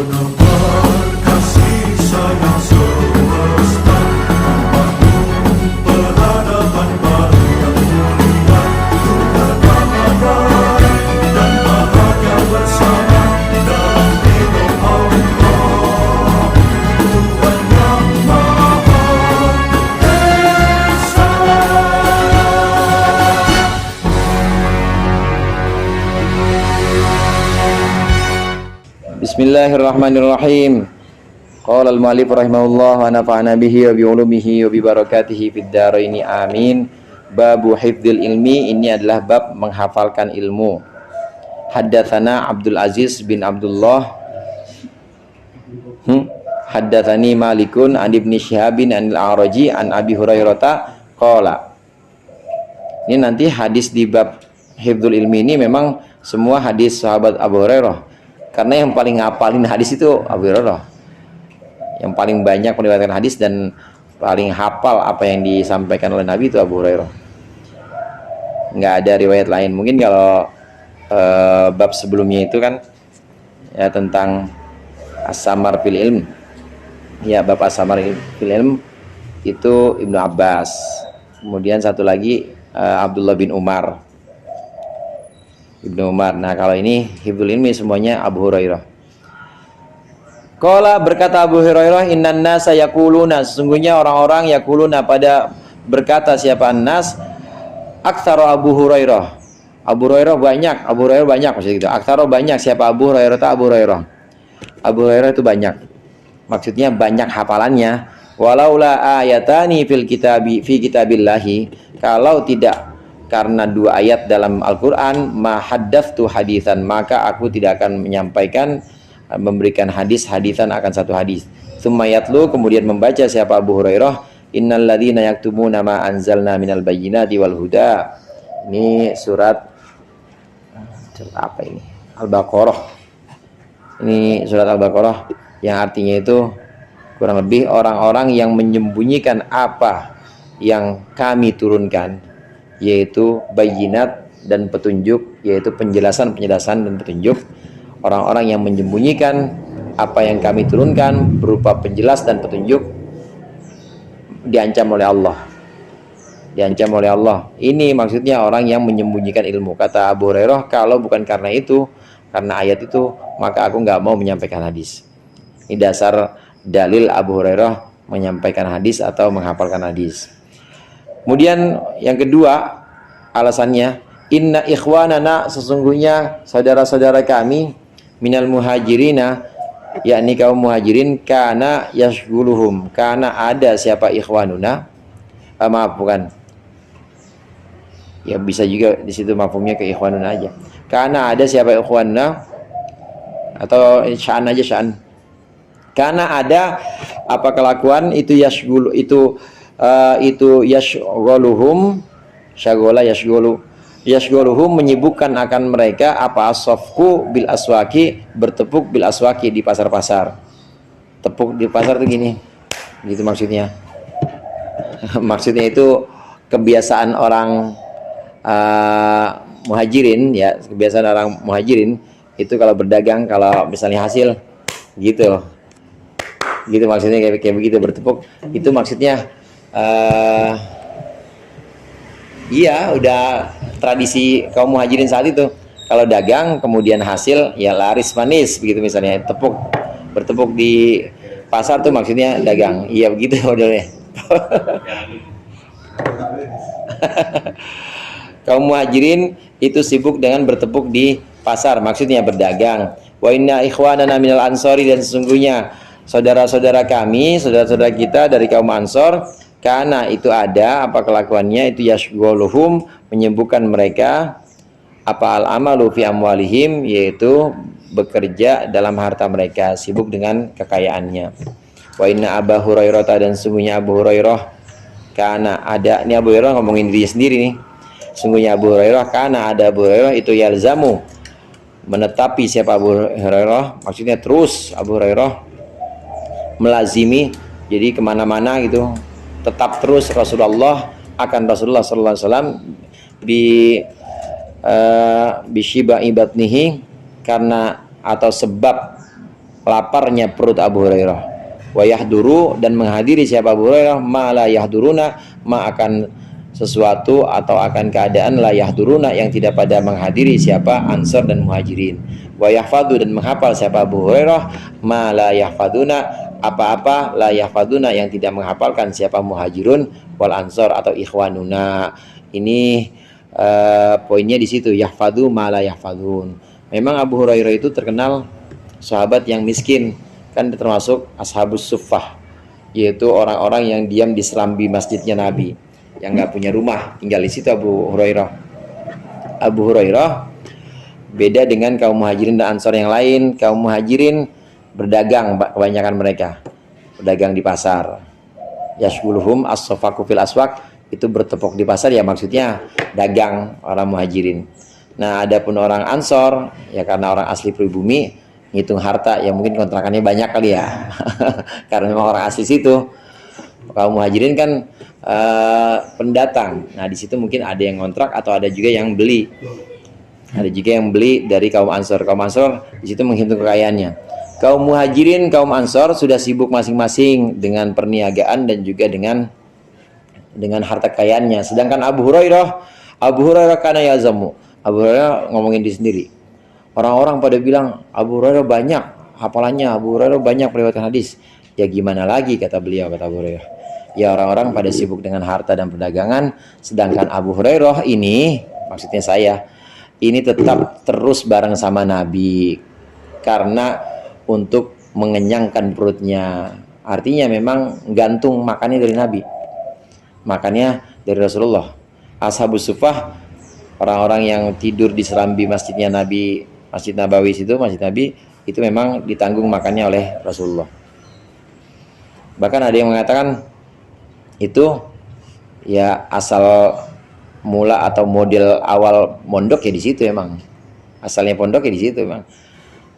Menebar kasih sayang semesta, membangun peradaban baru yang mulia, untuk kedamaian dan bahagia bersama dalam ridho Allah, Tuhan yang Maha Esa. Bismillahirrahmanirrahim. Qala al-mu'allif rahimahullah wa nafa'ana bihi wa bi ulumihi wa bi barakatihi fid dharain amin. Babu hifdzil ilmi, ini adalah bab menghafalkan ilmu. Haddatsana Abdul Aziz bin Abdullah haddatsani Malikun an Ibnu Syihabin anil A'raji an Abi Hurairah qala. Ini nanti hadis di bab hifdzul ilmi ini memang semua hadis sahabat Abu Hurairah. Karena yang paling ngapalin hadis itu Abu Hurairah, yang paling banyak meriwayatkan hadis dan paling hafal apa yang disampaikan oleh Nabi itu Abu Hurairah. Nggak ada riwayat lain. Mungkin kalau bab sebelumnya itu kan ya tentang as-samar fil ilm, ya bab as-samar fil ilm itu Ibnu Abbas. Kemudian satu lagi Abdullah bin Umar, Ibnu Umar. Nah, kalau ini hifdzul ilmi semuanya Abu Hurairah. Qala, berkata Abu Hurairah, innan nasa yaquluna, sesungguhnya orang-orang yaquluna pada berkata siapa an-nas, aktsara Abu Hurairah. Abu Hurairah banyak maksudnya gitu. Aktsara banyak siapa Abu Hurairah Abu Hurairah. Abu Hurairah itu banyak. Maksudnya banyak hafalannya. Walaula ayatani fil kitabi fi kitabillahi, kalau tidak karena dua ayat dalam Al-Quran, ma haddatsu hadisan, maka aku tidak akan menyampaikan, memberikan hadisan akan satu hadis. Tsumma yatlu, kemudian membaca siapa Abu Hurairah, innal ladzina yaktumuna ma anzalna minal bayyinati wal huda. Ini surat apa ini? Al-Baqarah. Ini surat Al-Baqarah yang artinya itu kurang lebih orang-orang yang menyembunyikan apa yang kami turunkan, yaitu bayyinat dan petunjuk, yaitu penjelasan dan petunjuk. Orang-orang yang menyembunyikan apa yang kami turunkan berupa penjelas dan petunjuk diancam oleh Allah. Ini maksudnya orang yang menyembunyikan ilmu. Kata Abu Hurairah, kalau bukan karena itu, karena ayat itu, maka aku nggak mau menyampaikan hadis. Ini dasar dalil Abu Hurairah menyampaikan hadis atau menghafalkan hadis. Kemudian yang kedua alasannya, inna ikhwanana, sesungguhnya saudara-saudara kami, minal muhajirina, yakni kaum muhajirin, kana yashghuluhum, kana ada siapa ikhwanuna, maaf bukan, ya bisa juga di situ mafhumnya ke ikhwanuna aja, kana ada siapa ikhwanuna, atau sya'an aja, sya'an, kana ada apa kelakuan itu yashghulu, itu yashghuluhum, syaghola yashghuluhum, menyibukkan akan mereka apa, asofku bil aswaki, bertepuk bil aswaki, di pasar-pasar. Tepuk di pasar itu gini gitu maksudnya. Maksudnya itu kebiasaan orang muhajirin, ya kebiasaan orang muhajirin itu kalau berdagang, kalau misalnya hasil gitu maksudnya, kayak begitu bertepuk itu maksudnya. Iya, udah tradisi kaum muhajirin saat itu. Kalau dagang kemudian hasil ya laris manis begitu, misalnya bertepuk di pasar tuh maksudnya dagang. Iya begitu modelnya. Kaum muhajirin itu sibuk dengan bertepuk di pasar, maksudnya berdagang. Wa inna ikhwanana minal ansori, dan sesungguhnya saudara-saudara kami, saudara-saudara kita dari kaum Ansor, karena itu ada apa kelakuannya, itu yashghuluhum, menyembuhkan mereka apa al-amalu fi amwalihim, yaitu bekerja dalam harta mereka, sibuk dengan kekayaannya. Wa inna Abu Hurairah, dan sungguhnya Abu Hurairah, karena ada, ini Abu Hurairah ngomongin diri sendiri nih. Sungguhnya Abu Hurairah, karena ada Abu Hurairah itu yalzamu, menetapi siapa Abu Hurairah, maksudnya terus Abu Hurairah melazimi, jadi kemana-mana gitu, tetap terus Rasulullah sallallahu alaihi wasallam bi syiba'i batnihi, karena atau sebab laparnya perut Abu Hurairah. Wa yahduru, dan menghadiri siapa Abu Hurairah ma la yahduruna, ma akan sesuatu atau akan keadaan la yahduruna yang tidak pada menghadiri siapa Ansor dan Muhajirin. Wa yahfadu, dan menghafal siapa Abu Hurairah ma la yahfaduna, apa-apa la yahfaduna yang tidak menghafalkan siapa Muhajirun wal Ansor atau ikhwanuna. Ini poinnya di situ, yahfadu ma la yahfadun. Memang Abu Hurairah itu terkenal sahabat yang miskin, kan termasuk ashabus suffah, yaitu orang-orang yang diam di serambi masjidnya Nabi, yang nggak punya rumah, tinggal di situ Abu Hurairah. Abu Hurairah beda dengan kaum Muhajirin dan Ansor yang lain. Kaum Muhajirin berdagang, kebanyakan mereka berdagang di pasar. Yashguluhum as-safaku fil aswaq, itu bertepuk di pasar, ya maksudnya dagang orang Muhajirin. Nah, adapun orang Ansor, ya karena orang asli pribumi, ngitung harta, ya mungkin kontrakannya banyak kali ya. Karena memang orang asli situ. Kaum Muhajirin kan pendatang. Nah, di situ mungkin ada yang kontrak atau ada juga yang beli. Ada juga yang beli dari kaum Ansor. Kaum Ansor di situ menghitung kekayaannya. Kaum Muhajirin, kaum Ansor sudah sibuk masing-masing dengan perniagaan dan juga dengan harta kekayaannya. Sedangkan Abu Hurairah karena yazamu. Abu Hurairah ngomongin diri sendiri. Orang-orang pada bilang Abu Hurairah banyak hafalannya, Abu Hurairah banyak periwayatan hadis. Ya gimana lagi, kata beliau, kata Abu Hurairah. Ya orang-orang pada sibuk dengan harta dan perdagangan, sedangkan Abu Hurairah ini, maksudnya saya, ini tetap terus bareng sama Nabi karena untuk mengenyangkan perutnya. Artinya memang gantung makannya dari Nabi, makannya dari Rasulullah. Ashabus suffah, orang-orang yang tidur di serambi masjidnya Nabi, Masjid Nabawi situ, Masjid Nabi, itu memang ditanggung makannya oleh Rasulullah. Bahkan ada yang mengatakan itu ya asal mula atau model awal mondok ya di situ, emang asalnya pondok ya di situ, emang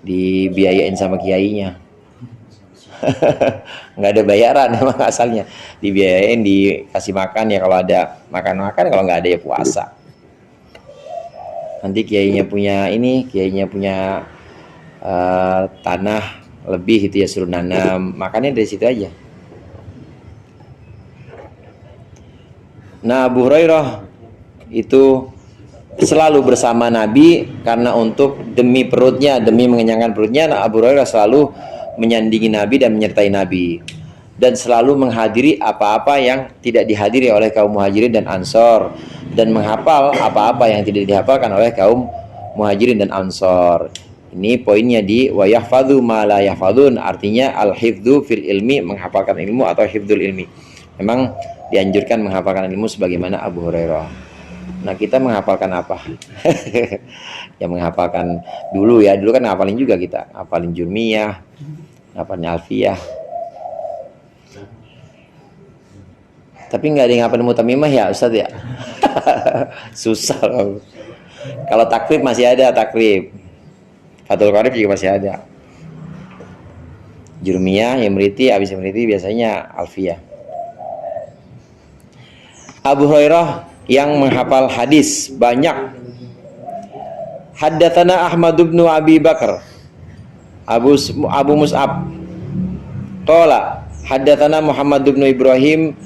dibiayain sama kiainya. Nggak ada bayaran, emang asalnya dibiayain, dikasih makan ya kalau ada makan-makan, kalau nggak ada ya puasa. Nanti kiainya punya tanah lebih itu ya suruh nanam, makannya dari situ aja. Nah, Abu Hurairah itu selalu bersama Nabi karena untuk demi perutnya, demi mengenyangkan perutnya. Nah, Abu Hurairah selalu menyandingi Nabi dan menyertai Nabi, dan selalu menghadiri apa-apa yang tidak dihadiri oleh kaum Muhajirin dan Ansor, dan menghafal apa-apa yang tidak dihafalkan oleh kaum Muhajirin dan Ansor. Ini poinnya di wa yahfadhu ma la yahfadun, artinya al-hifdzu fil ilmi, menghafalkan ilmu atau hifdzul ilmi. Memang dianjurkan menghafalkan ilmu sebagaimana Abu Hurairah. Nah, kita menghafalkan apa? Ya menghafalkan dulu ya, dulu kan ngapalin juga kita, ngapalin Jurmiyah, ngapalin Alfiyah. Tapi nggak ada yang ngapalin Mutamimah ya Ustaz ya. Susah loh. Kalau takrib masih ada, takrib Fathul Qorib juga masih ada. Jurmiyah, Imriti, habis Imriti biasanya Alfiyah. Abu Hurairah yang menghafal hadis banyak. Haddatsana Ahmad bin Abi Bakar Abu Mus'ab qala haddatsana Muhammad bin Ibrahim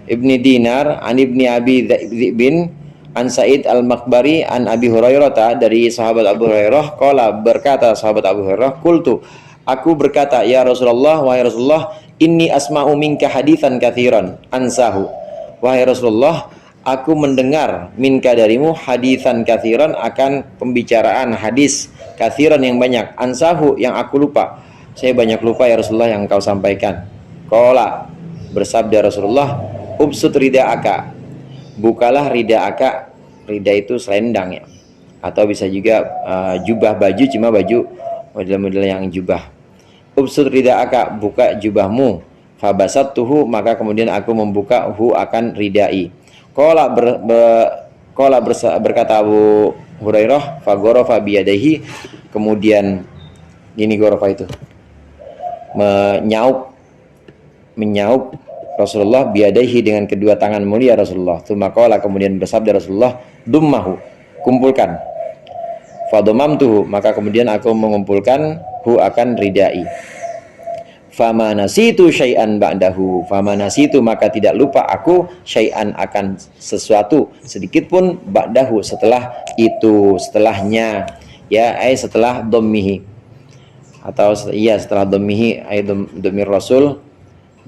ibni Dinar an ibni Abi Dzibin an Sa'id al-Makbari an Abi Hurairah, dari sahabat Abu Hurairah, qala, berkata sahabat Abu Hurairah, qultu, aku berkata, ya Rasulullah, wahai Rasulullah, inni asma'u minka haditsan katsiran ansahu. Wahai Rasulullah, aku mendengar minka darimu haditsan katsiran, akan pembicaraan hadis katsiran yang banyak, ansahu yang aku lupa. Saya banyak lupa ya Rasulullah yang engkau sampaikan. Qala, bersabda Rasulullah, ubsut rida'aka, bukalah rida'aka. Rida itu selendang ya, atau bisa juga jubah baju, cuma baju model-model yang jubah. Ubsut rida'aka, buka jubahmu. Fabasattuhu, maka kemudian aku membuka hu, akan ridai. Berkata Abu Hurairah, fagorofa biyadahi, kemudian gini gorofa itu, menyaup Rasulullah biyadahi, dengan kedua tangan mulia Rasulullah. Tsumma qala, kemudian bersabda Rasulullah, dummahu, kumpulkan. Fadomamtuhu, maka kemudian aku mengumpulkan hu akan ridai. Fama nasitu syai'an ba'dahu, fama nasitu maka tidak lupa aku syai'an akan sesuatu sedikit pun ba'dahu setelah itu, setelahnya, ya, setelah dhammihi, atau setelah dhammihi dhammir rasul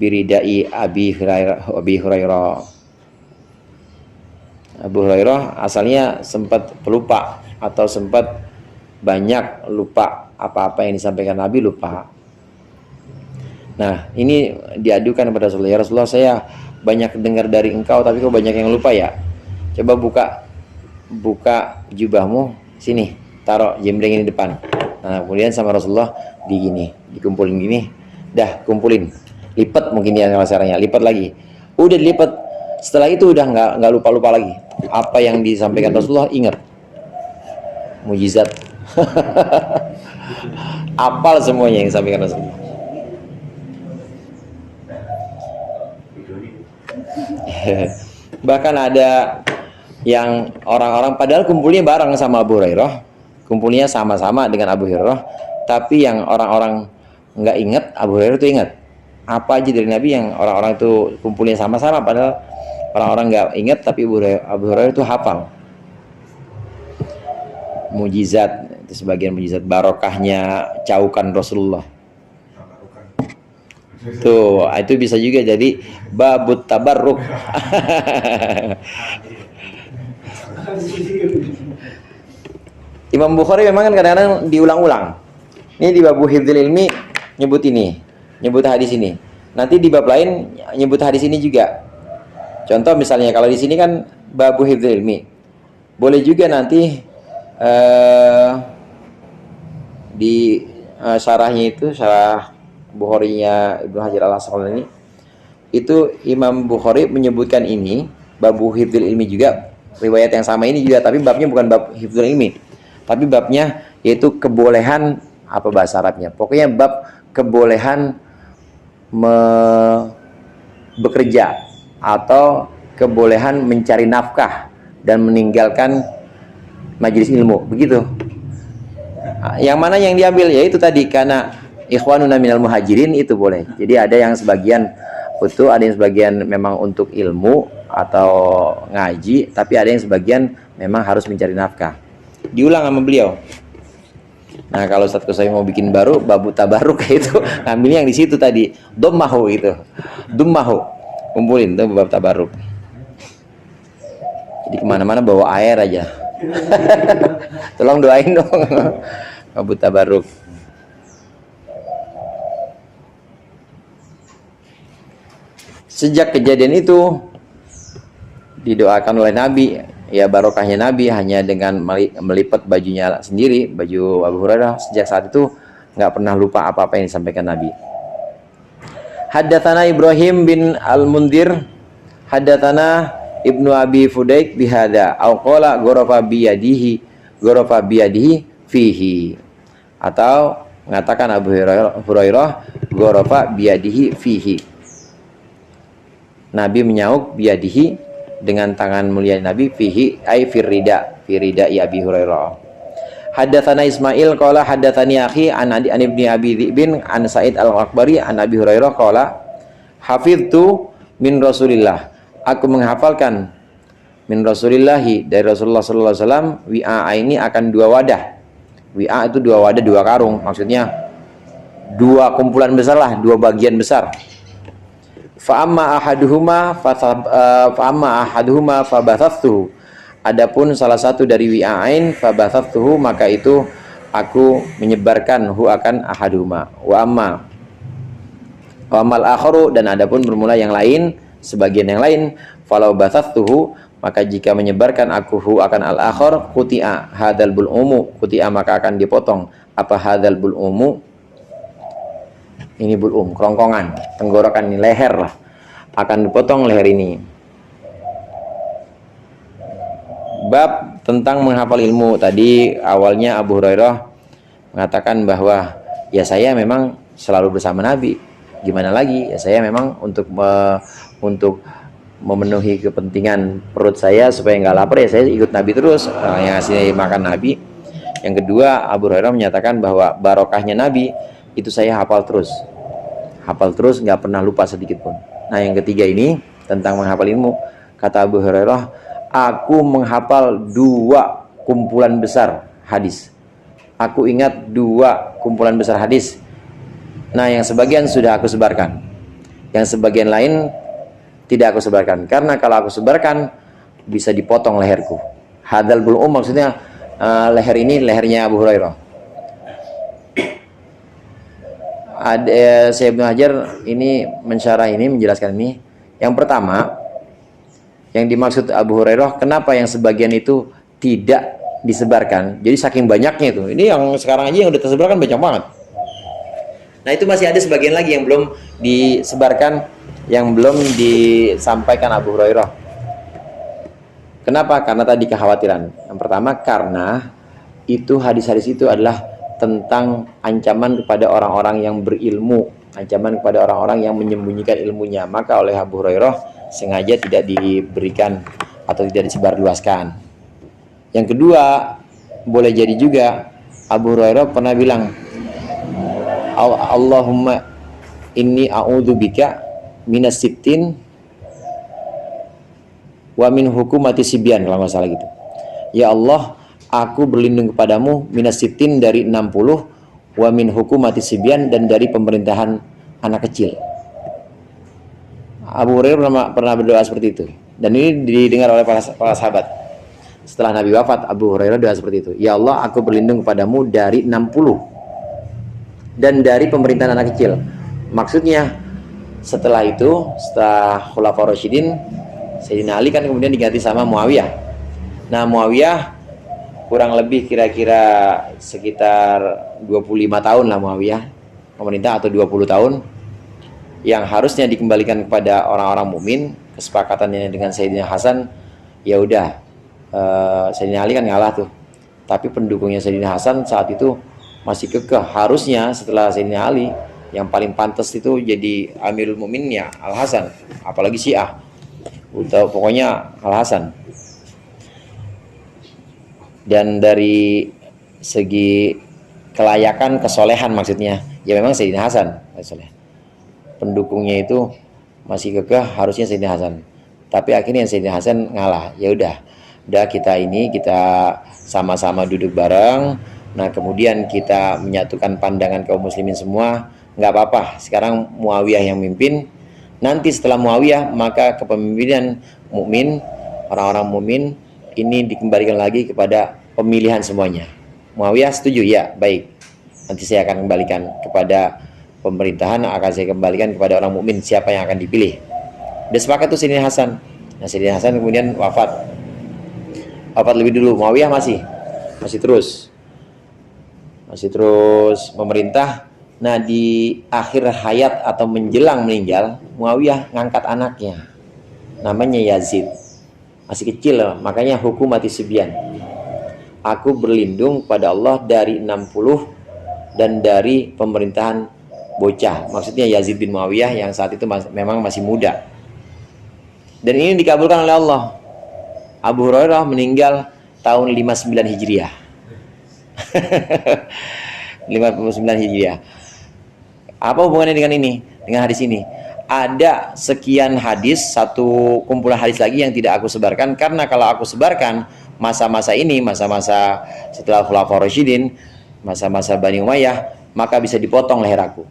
biridai Abi Hurairah. Abu Hurairah asalnya sempat pelupa atau sempat banyak lupa apa-apa yang disampaikan Nabi, lupa. Nah, ini diadukan kepada Rasulullah. Ya Rasulullah, saya banyak dengar dari engkau tapi kok banyak yang lupa ya. Coba buka jubahmu, sini, taruh jembreng ini depan. Nah, kemudian sama Rasulullah dikumpulin gini. Dah, kumpulin. Lipat mungkin ya caranya, lipat lagi. Udah dilipat. Setelah itu udah nggak lupa-lupa lagi. Apa yang disampaikan Rasulullah ingat. Mujizat. Apal semuanya yang disampaikan Rasulullah. Bahkan ada yang orang-orang padahal kumpulnya bareng sama Abu Hurairah, kumpulnya sama-sama dengan Abu Hurairah, tapi yang orang-orang nggak ingat, Abu Hurairah itu ingat apa aja dari Nabi yang orang-orang itu kumpulnya sama-sama, padahal orang-orang nggak ingat tapi Abu Hurairah itu hafal. Mujizat itu sebagian mujizat, barokahnya caukan Rasulullah. Tuh, itu bisa juga jadi babut tabarruk. Imam Bukhari memang kan kadang-kadang diulang-ulang. Ini di babu hifdzil ilmi nyebut ini, nyebut hadis ini. Nanti di bab lain nyebut hadis ini juga. Contoh misalnya kalau di sini kan babu hifdzil ilmi. Boleh juga nanti di syarahnya itu, syarah Bukharinya Ibnu Hajar al-Asqalani, itu Imam Bukhari menyebutkan ini babu hifdzil ilmi juga, riwayat yang sama ini juga, tapi babnya bukan bab hifdzil ilmi, tapi babnya yaitu kebolehan, apa bahasa Arabnya, pokoknya bab kebolehan bekerja atau kebolehan mencari nafkah dan meninggalkan majelis ilmu, begitu. Yang mana yang diambil yaitu tadi, karena ikhwanuna minal muhajirin itu boleh. Jadi ada yang sebagian utuh, ada yang sebagian memang untuk ilmu atau ngaji, tapi ada yang sebagian memang harus mencari nafkah. Diulang sama beliau. Nah, kalau Ustaz Kusai mau bikin baru babu tabarruk itu, ngambilnya yang di situ tadi, dommahu itu. Dummahu. Kumpulin tuh bab tabarruk. Jadi kemana-mana bawa air aja. Tolong doain dong. Babu tabarruk. Sejak kejadian itu didoakan oleh Nabi, ya barokahnya Nabi hanya dengan melipat bajunya sendiri, baju Abu Hurairah. Sejak saat itu nggak pernah lupa apa-apa yang disampaikan Nabi. Haddatsana Ibrahim bin Al-Mundhir, haddatsana Ibnu Abi Fudaik bihada, au qala gharafa biyadihi fihi, atau mengatakan Abu Hurairah gharafa biyadihi fihi. Nabi menyauk biyadihi dengan tangan mulia Nabi, fihi ay firrida, firrida Abi Hurairah. Haddatsana Ismail qala haddatsani akhi an ibni Abi Dzibin an Sa'id al-Akbari an Abi Hurairah qala hafiztu min Rasulillah, aku menghafalkan min Rasulillahi, dari Rasulullah sallallahu alaihi wasallam, wi'a ini akan dua wadah. Wi'a itu dua wadah, dua karung, maksudnya dua kumpulan besar lah, dua bagian besar. Fa amma ahaduhuma fabathathu, adapun salah satu dari wi'ain fabathathu, maka itu aku menyebarkan hu akan ahaduhuma. Wa amal akharu, dan adapun bermula yang lain, sebagian yang lain, falau bathathu, maka jika menyebarkan aku hu akan al akhar, quti'a hadzal bul'umu, quti'a maka akan dipotong. Apa hadzal bul'umu? Ini bul'um, kerongkongan, tenggorokan ini, leher lah, akan dipotong leher ini. Bab tentang menghafal ilmu. Tadi awalnya Abu Hurairah mengatakan bahwa ya saya memang selalu bersama Nabi, gimana lagi, ya saya memang untuk memenuhi kepentingan perut saya supaya nggak lapar, ya saya ikut Nabi terus, yang ngasih makan Nabi. Yang kedua, Abu Hurairah menyatakan bahwa barokahnya Nabi itu saya hafal terus, nggak pernah lupa sedikit pun. Nah, yang ketiga ini tentang menghafal ilmu, kata Abu Hurairah, aku menghafal 2 kumpulan besar hadis. Aku ingat 2 kumpulan besar hadis. Nah, yang sebagian sudah aku sebarkan, yang sebagian lain tidak aku sebarkan, karena kalau aku sebarkan bisa dipotong leherku. Hadal bul'um maksudnya leher ini lehernya Abu Hurairah. Ada Syekh Ibnu Hajar ini mensyarah ini, menjelaskan ini. Yang pertama, yang dimaksud Abu Hurairah, kenapa yang sebagian itu tidak disebarkan? Jadi saking banyaknya itu. Ini yang sekarang aja yang udah tersebarkan banyak banget. Nah, itu masih ada sebagian lagi yang belum disebarkan, yang belum disampaikan Abu Hurairah. Kenapa? Karena tadi kekhawatiran. Yang pertama, karena itu hadis-hadis itu adalah tentang ancaman kepada orang-orang yang berilmu, ancaman kepada orang-orang yang menyembunyikan ilmunya. Maka oleh Abu Hurairah sengaja tidak diberikan atau tidak disebarluaskan. Yang kedua, boleh jadi juga Abu Hurairah pernah bilang, Allahumma inni a'udzubika minas sittin wa min hukumati sibyan, kalau nggak salah gitu. Ya Allah, aku berlindung kepadamu minas sittin dari 60, wa min hukumati sibyan dan dari pemerintahan anak kecil. Abu Hurairah pernah berdoa seperti itu, dan ini didengar oleh para sahabat. Setelah Nabi wafat, Abu Hurairah doa seperti itu. Ya Allah, aku berlindung kepadamu dari 60 dan dari pemerintahan anak kecil. Maksudnya setelah itu, setelah Khulafaur Rasyidin, Sayyidina Ali kan kemudian diganti sama Muawiyah. Nah, Muawiyah kurang lebih kira-kira sekitar 25 tahun lah Muawiyah pemerintah, atau 20 tahun, yang harusnya dikembalikan kepada orang-orang mukmin. Kesepakatannya dengan Sayyidina Hasan, ya udah, Sayyidina Ali kan ngalah tuh, tapi pendukungnya Sayyidina Hasan saat itu masih kekeh. Harusnya setelah Sayyidina Ali, yang paling pantas itu jadi Amirul Mukminin ya Al Hasan, apalagi Syiah, atau pokoknya Al Hasan. Dan dari segi kelayakan, kesolehan maksudnya, ya memang Sayyidina Hasan pendukungnya itu masih kekeh, harusnya Sayyidina Hasan. Tapi akhirnya Sayyidina Hasan ngalah. Ya udah kita sama-sama duduk bareng. Nah, kemudian kita menyatukan pandangan kaum muslimin semua. Nggak apa-apa, sekarang Muawiyah yang mimpin. Nanti setelah Muawiyah, maka kepemimpinan mukmin, orang-orang mukmin ini dikembalikan lagi kepada pemilihan semuanya. Muawiyah setuju? Ya, baik. Nanti saya akan kembalikan kepada pemerintahan, akan saya kembalikan kepada orang mukmin siapa yang akan dipilih. Dia sepakat tuh Sayyidina Hasan. Nah, Sayyidina Hasan kemudian wafat lebih dulu. Muawiyah masih terus memerintah. Nah, di akhir hayat atau menjelang meninggal, Muawiyah ngangkat anaknya, namanya Yazid, masih kecil, makanya hukumati sibyan. Aku berlindung pada Allah dari 60 dan dari pemerintahan bocah. Maksudnya Yazid bin Muawiyah yang saat itu memang masih muda. Dan ini dikabulkan oleh Allah. Abu Hurairah meninggal tahun 59 Hijriah. 59 Hijriah. Apa hubungannya dengan ini? Dengan hadis ini? Ada sekian hadis, satu kumpulan hadis lagi yang tidak aku sebarkan, karena kalau aku sebarkan masa-masa ini, masa-masa setelah Khulafaur Rasyidin, masa-masa Bani Umayyah, maka bisa dipotong leher aku.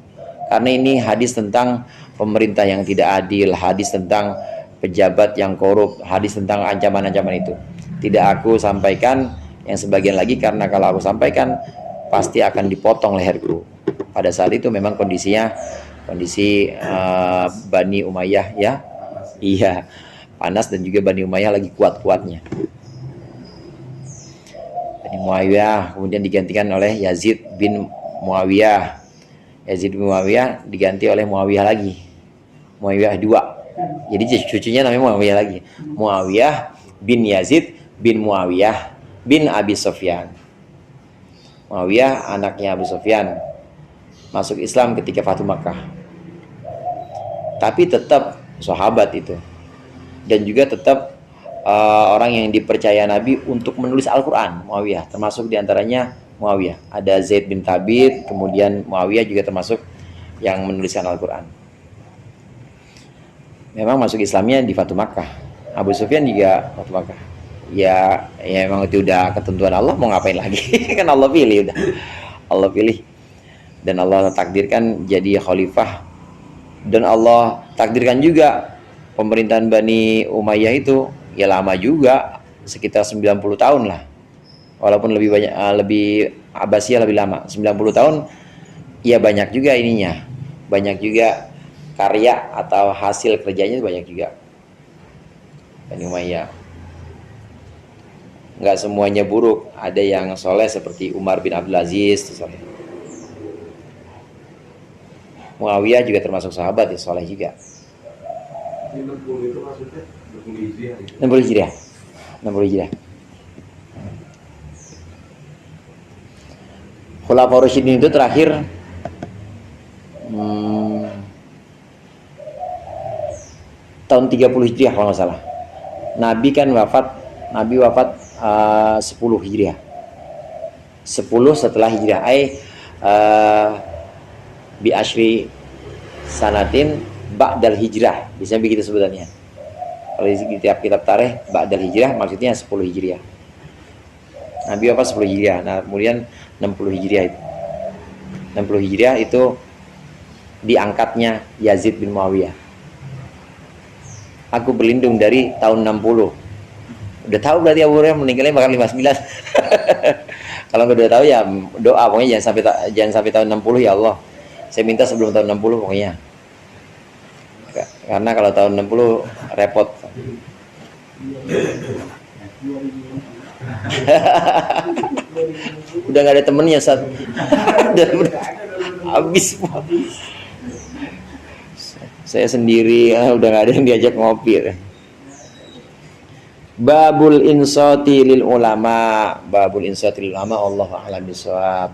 Karena ini hadis tentang pemerintah yang tidak adil, hadis tentang pejabat yang korup, hadis tentang ancaman-ancaman itu. Tidak aku sampaikan yang sebagian lagi, karena kalau aku sampaikan pasti akan dipotong leherku. Pada saat itu memang kondisi Bani Umayyah ya, iya, panas, dan juga Bani Umayyah lagi kuat-kuatnya. Bani Muawiyah kemudian digantikan oleh Yazid bin Muawiyah. Yazid bin Muawiyah diganti oleh Muawiyah lagi, Muawiyah 2. Jadi cucunya namanya Muawiyah lagi, Muawiyah bin Yazid bin Muawiyah bin Abi Sufyan. Muawiyah anaknya Abu Sufyan, masuk Islam ketika Fathu Makkah, tapi tetap sahabat itu, dan juga tetap orang yang dipercaya Nabi untuk menulis Al-Quran, Muawiyah, termasuk diantaranya Muawiyah. Ada Zaid bin Thabit, kemudian Muawiyah juga termasuk yang menuliskan Al-Quran. Memang masuk Islamnya di Fatu Makkah. Abu Sufyan juga Fatu Makkah. Ya memang itu udah ketentuan Allah, mau ngapain lagi? Kan Allah pilih udah. Allah pilih. Dan Allah takdirkan jadi khalifah. Dan Allah takdirkan juga pemerintahan Bani Umayyah itu ya lama juga, sekitar 90 tahun lah. Walaupun lebih banyak, lebih Abbasiyah lebih lama, 90 tahun. Ya banyak juga ininya. Banyak juga karya atau hasil kerjanya banyak juga. Bani Umayyah. Nggak semuanya buruk, ada yang soleh seperti Umar bin Abdul Aziz. Muawiyah juga termasuk sahabat ya, soleh juga. 60 itu maksudnya 60 Hijriah gitu. 60 Hijriah. 60 Hijriah. Khulafaur Rasyidin itu terakhir tahun 30 Hijriah kalau nggak salah. Nabi wafat 10 Hijriah. 10 setelah Hijriah. Bi asyri sanatin ba'dal hijrah. Biasanya begitu sebutannya. Kalau di tiap kitab tarikh ba'dal hijrah maksudnya 10 Hijriah. Nabi wafat 10 Hijriah. Nah, kemudian 60 Hijriah itu. 60 Hijriah itu diangkatnya Yazid bin Muawiyah. Aku berlindung dari tahun 60. Udah tahu berarti Abu Hurairah meninggalnya bakal 59. Kalau udah tahu ya doa pokoknya jangan sampai tahun 60 ya Allah. Saya minta sebelum tahun 60 pokoknya. Karena kalau tahun 60 repot. Udah nggak ada temennya saat habis. Saya sendiri udah nggak ada yang diajak ngopi. Babul insati lil ulama, Allahu a'lam bishawab.